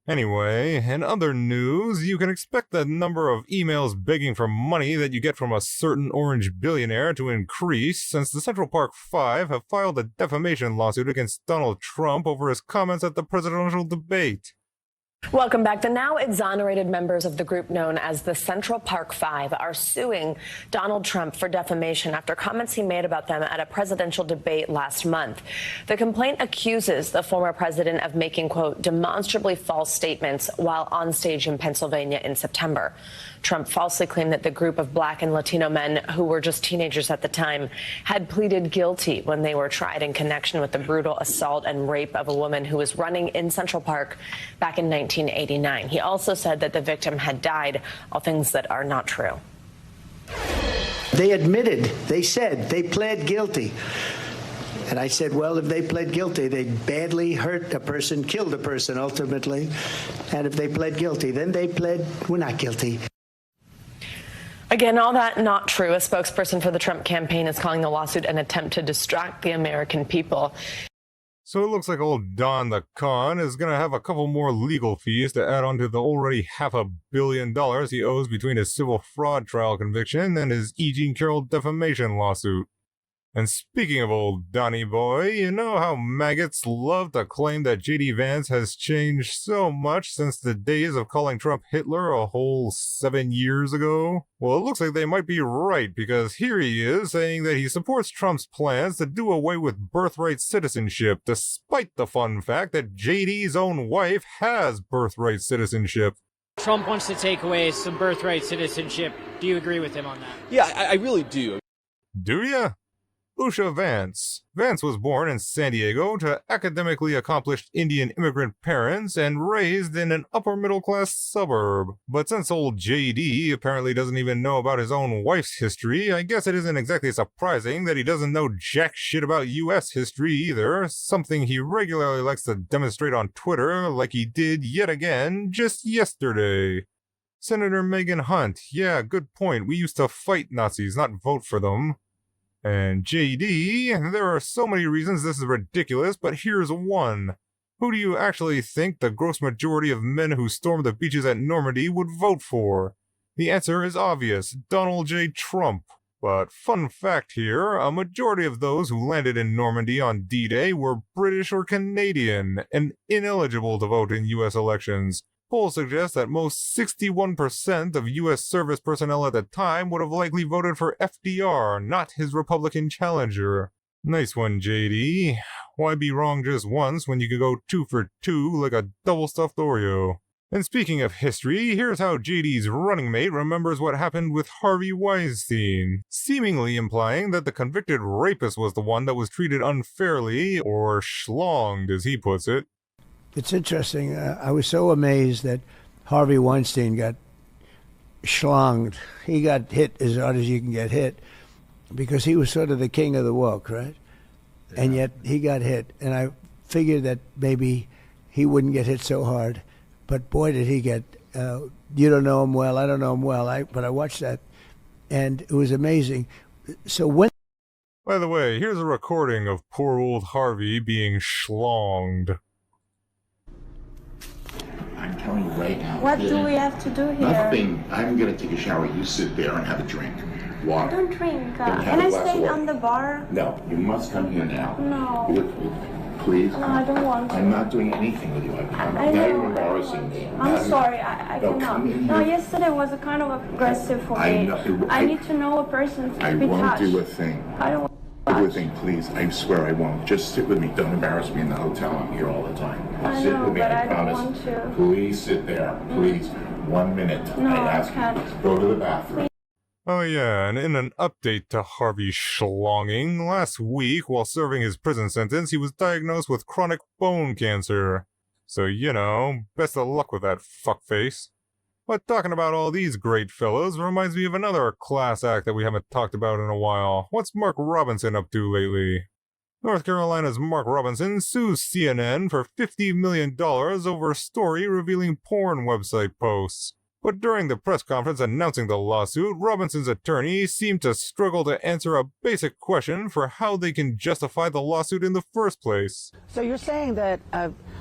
Anyway, in other news, you can expect the number of emails begging for money that you get from a certain orange billionaire to increase since the Central Park Five have filed a defamation lawsuit against Donald Trump over his comments at the presidential debate. Welcome back. The now exonerated members of the group known as the Central Park Five are suing Donald Trump for defamation after comments he made about them at a presidential debate last month. The complaint accuses the former president of making, quote, demonstrably false statements while on stage in Pennsylvania in September. Trump falsely claimed that the group of Black and Latino men, who were just teenagers at the time, had pleaded guilty when they were tried in connection with the brutal assault and rape of a woman who was running in Central Park back in 1989. He also said that the victim had died, all things that are not true. They admitted, they said, they pled guilty. And I said, well, if they pled guilty, they badly hurt a person, killed a person ultimately. And if they pled guilty, then they pled, we're not guilty. Again, all that not true. A spokesperson for the Trump campaign is calling the lawsuit an attempt to distract the American people. So it looks like old Don the Con is going to have a couple more legal fees to add on to the already $500 million he owes between his civil fraud trial conviction and his E. Jean Carroll defamation lawsuit. And speaking of old Donny Boy, you know how maggots love to claim that J.D. Vance has changed so much since the days of calling Trump Hitler a whole 7 years ago? Well, it looks like they might be right, because here he is saying that he supports Trump's plans to do away with birthright citizenship, despite the fun fact that J.D.'s own wife has birthright citizenship. Trump wants to take away some birthright citizenship. Do you agree with him on that? Yeah, I really do. Do ya? Lucia Vance. Vance was born in San Diego to academically accomplished Indian immigrant parents and raised in an upper-middle-class suburb. But since old JD apparently doesn't even know about his own wife's history, I guess it isn't exactly surprising that he doesn't know jack shit about U.S. history either, something he regularly likes to demonstrate on Twitter like he did yet again just yesterday. Senator Megan Hunt, yeah, good point, we used to fight Nazis, not vote for them. And JD, there are so many reasons this is ridiculous, but here's one. Who do you actually think the gross majority of men who stormed the beaches at Normandy would vote for? The answer is obvious, Donald J. Trump. But fun fact here, a majority of those who landed in Normandy on D-Day were British or Canadian, and ineligible to vote in U.S. elections. Polls suggest that most 61% of U.S. service personnel at the time would have likely voted for FDR, not his Republican challenger. Nice one, JD. Why be wrong just once when you could go 2 for 2 like a double-stuffed Oreo? And speaking of history, here's how JD's running mate remembers what happened with Harvey Weinstein, seemingly implying that the convicted rapist was the one that was treated unfairly, or schlonged as he puts it. It's interesting. I was so amazed that Harvey Weinstein got schlonged. He got hit as hard as you can get hit because he was sort of the king of the woke, right? Yeah. And yet he got hit. And I figured that maybe he wouldn't get hit so hard. But boy, did he get, you don't know him well, I don't know him well, but I watched that, and it was amazing. So when... By the way, here's a recording of poor old Harvey being schlonged. I'm telling you right now. What do we have to do here? Nothing. I'm going to take a shower. You sit there and have a drink. Water. I don't drink. Then Can I stay on the bar? No, you must come here now. No. Please. No, I don't want to. I'm not doing anything with you. Now I you're know. embarrassing me. I'm sorry. I No, cannot. come in No, here. yesterday was a kind of aggressive for me. I need to know a person to I be won't touched. do a thing. I don't want Do a thing, please. I swear I won't. Just sit with me. Don't embarrass me in the hotel. I'm here all the time. I Sit know, with me. but I I don't promise. want to. Please sit there. Please. 1 minute. No, I I ask you. can't. Go to the bathroom. Oh yeah, and in an update to Harvey schlonging, last week, while serving his prison sentence, he was diagnosed with chronic bone cancer. So, you know, best of luck with that fuckface. But talking about all these great fellows reminds me of another class act that we haven't talked about in a while. What's Mark Robinson up to lately? North Carolina's Mark Robinson sues CNN for $50 million over a story revealing porn website posts. But during the press conference announcing the lawsuit, Robinson's attorney seemed to struggle to answer a basic question for how they can justify the lawsuit in the first place. So you're saying that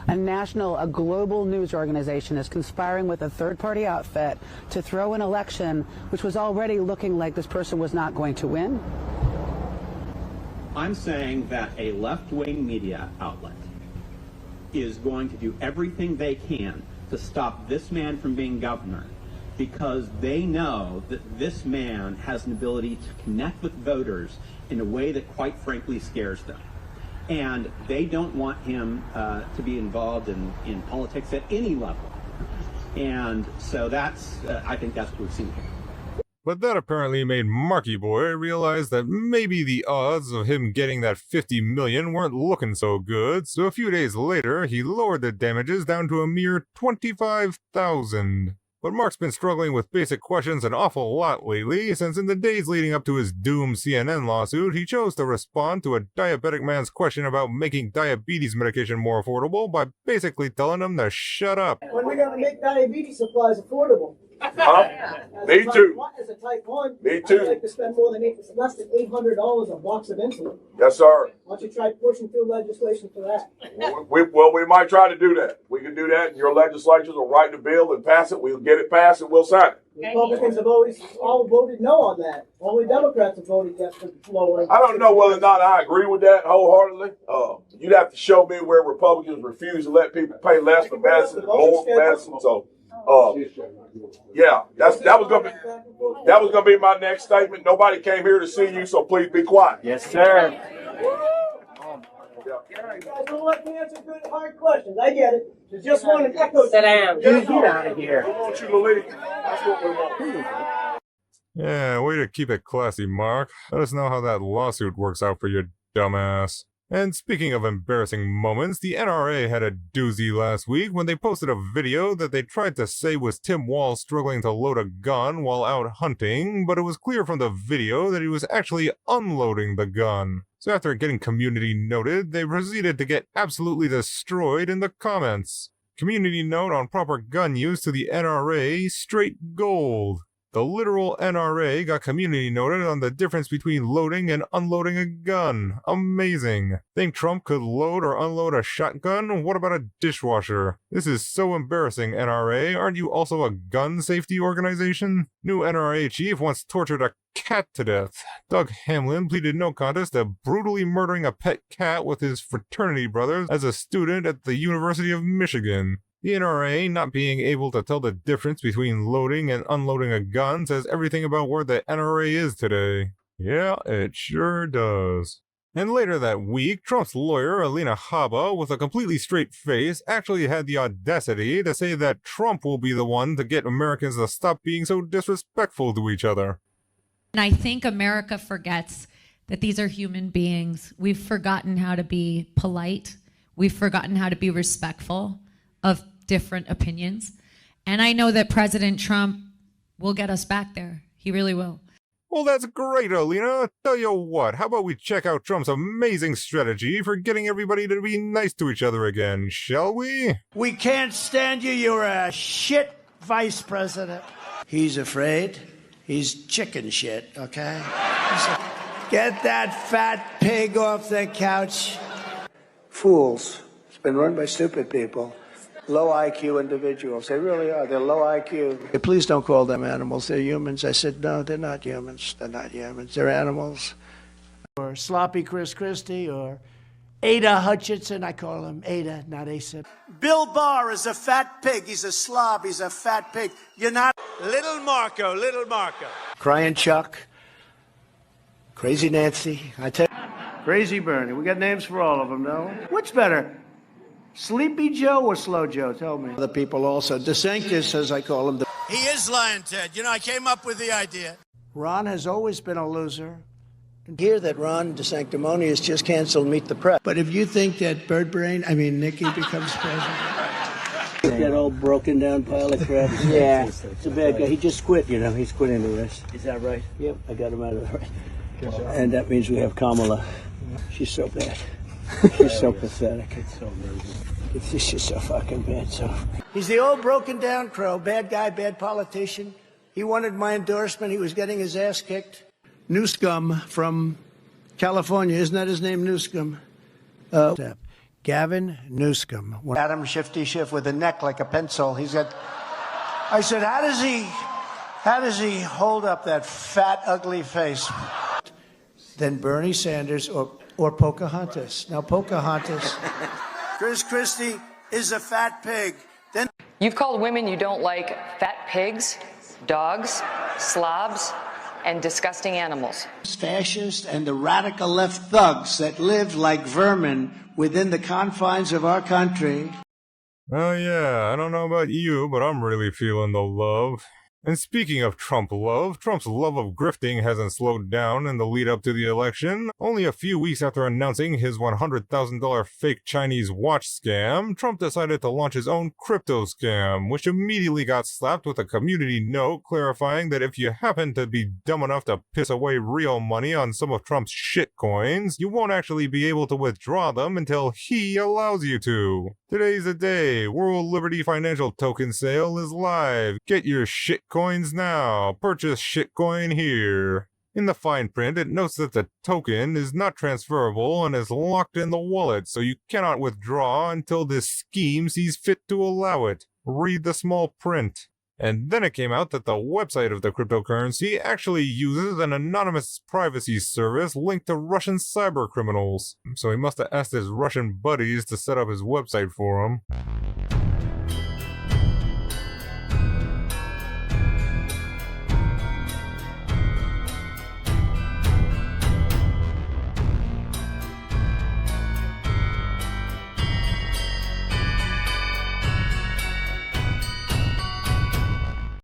a global news organization is conspiring with a third-party outfit to throw an election which was already looking like this person was not going to win? I'm saying that a left-wing media outlet is going to do everything they can to stop this man from being governor, because they know that this man has an ability to connect with voters in a way that quite frankly scares them. And they don't want him to be involved in politics at any level. And so I think that's what we've seen here. But that apparently made Marky Boy realize that maybe the odds of him getting that $50 million weren't looking so good, so a few days later he lowered the damages down to a mere $25,000. But Mark's been struggling with basic questions an awful lot lately, since in the days leading up to his doomed CNN lawsuit, he chose to respond to a diabetic man's question about making diabetes medication more affordable by basically telling him to shut up. When are we going to make diabetes supplies affordable? Me too. As a type 1, Me too. I'd like to spend less than $800 on blocks of insulin. Yes, sir. Why don't you try pushing through legislation for that? We might try to do that. We can do that, and your legislatures will write the bill and pass it. We'll get it passed, and we'll sign it. Republicans have always all voted no on that. Only Democrats have voted yes for lowering. I don't know whether or not I agree with that wholeheartedly. You'd have to show me where Republicans refuse to let people pay less for medicine and more for medicine. So, yeah, that was gonna be my next statement. Nobody came here to see you, so please be quiet. Yes, sir. You guys don't like to answer good, hard questions. I get it. You just want an echo. Sit down. Get out of here. We want you to leave. That's what we want. Yeah, way to keep it classy, Mark. Let us know how that lawsuit works out for your dumbass. And speaking of embarrassing moments, the NRA had a doozy last week when they posted a video that they tried to say was Tim Walz struggling to load a gun while out hunting, but it was clear from the video that he was actually unloading the gun. So after getting community noted, they proceeded to get absolutely destroyed in the comments. Community note on proper gun use to the NRA, straight gold. The literal NRA got community noted on the difference between loading and unloading a gun. Amazing. Think Trump could load or unload a shotgun? What about a dishwasher? This is so embarrassing, NRA. Aren't you also a gun safety organization? New NRA chief once tortured a cat to death. Doug Hamlin pleaded no contest to brutally murdering a pet cat with his fraternity brothers as a student at the University of Michigan. The NRA not being able to tell the difference between loading and unloading a gun says everything about where the NRA is today. Yeah, it sure does. And later that week, Trump's lawyer, Alina Habba, with a completely straight face, actually had the audacity to say that Trump will be the one to get Americans to stop being so disrespectful to each other. And I think America forgets that these are human beings. We've forgotten how to be polite. We've forgotten how to be respectful of different opinions. And I know that President Trump will get us back there. He really will. Well, that's great, Alina. Tell you what, how about we check out Trump's amazing strategy for getting everybody to be nice to each other again, shall we? We can't stand you. You're a shit vice president. He's afraid. He's chicken shit, okay? Get that fat pig off the couch. Fools. It's been run by stupid people. Low IQ individuals. They really are. They're low IQ. Hey, please don't call them animals. They're humans. I said, no, they're not humans. They're not humans. They're animals. Or sloppy Chris Christie or Ada Hutchinson. I call him Ada, not Asa. Bill Barr is a fat pig. He's a slob. He's a fat pig. You're not. Little Marco, little Marco. Crying Chuck. Crazy Nancy. I tell you. Crazy Bernie. We got names for all of them, no? What's better? Sleepy Joe or Slow Joe? Tell me. Other people also. DeSantis, as I call him. He is Lion Ted. You know, I came up with the idea. Ron has always been a loser. Hear that Ron DeSanctimonious just canceled Meet the Press. But if you think that Nikki becomes president. That old broken down pile of crap. Yeah, it's a bad guy. He just quit, you know. He's quitting the race. Is that right? Yep, I got him out of the race. And that means we have Kamala. She's so bad. She's so pathetic. It's so amazing. It's just so fucking bad. So he's the old broken down crow. Bad guy, bad politician. He wanted my endorsement. He was getting his ass kicked. Newscum from California. Isn't that his name, Newscum? Gavin Newsom. Adam Shifty Schiff with a neck like a pencil. I said, how does he hold up that fat, ugly face? Then Bernie Sanders or Pocahontas. Now, Pocahontas. Chris Christie is a fat pig. Then You've called women you don't like fat pigs, dogs, slobs, and disgusting animals. Fascist and the radical left thugs that live like vermin within the confines of our country. Oh yeah, I don't know about you, but I'm really feeling the love. And speaking of Trump love, Trump's love of grifting hasn't slowed down in the lead up to the election. Only a few weeks after announcing his $100,000 fake Chinese watch scam, Trump decided to launch his own crypto scam, which immediately got slapped with a community note clarifying that if you happen to be dumb enough to piss away real money on some of Trump's shitcoins, you won't actually be able to withdraw them until he allows you to. Today's the day. World Liberty Financial Token sale is live. Get your shitcoins now. Purchase shitcoin here. In the fine print, it notes that the token is not transferable and is locked in the wallet, so you cannot withdraw until this scheme sees fit to allow it. Read the small print. And then it came out that the website of the cryptocurrency actually uses an anonymous privacy service linked to Russian cyber criminals. So he must have asked his Russian buddies to set up his website for him.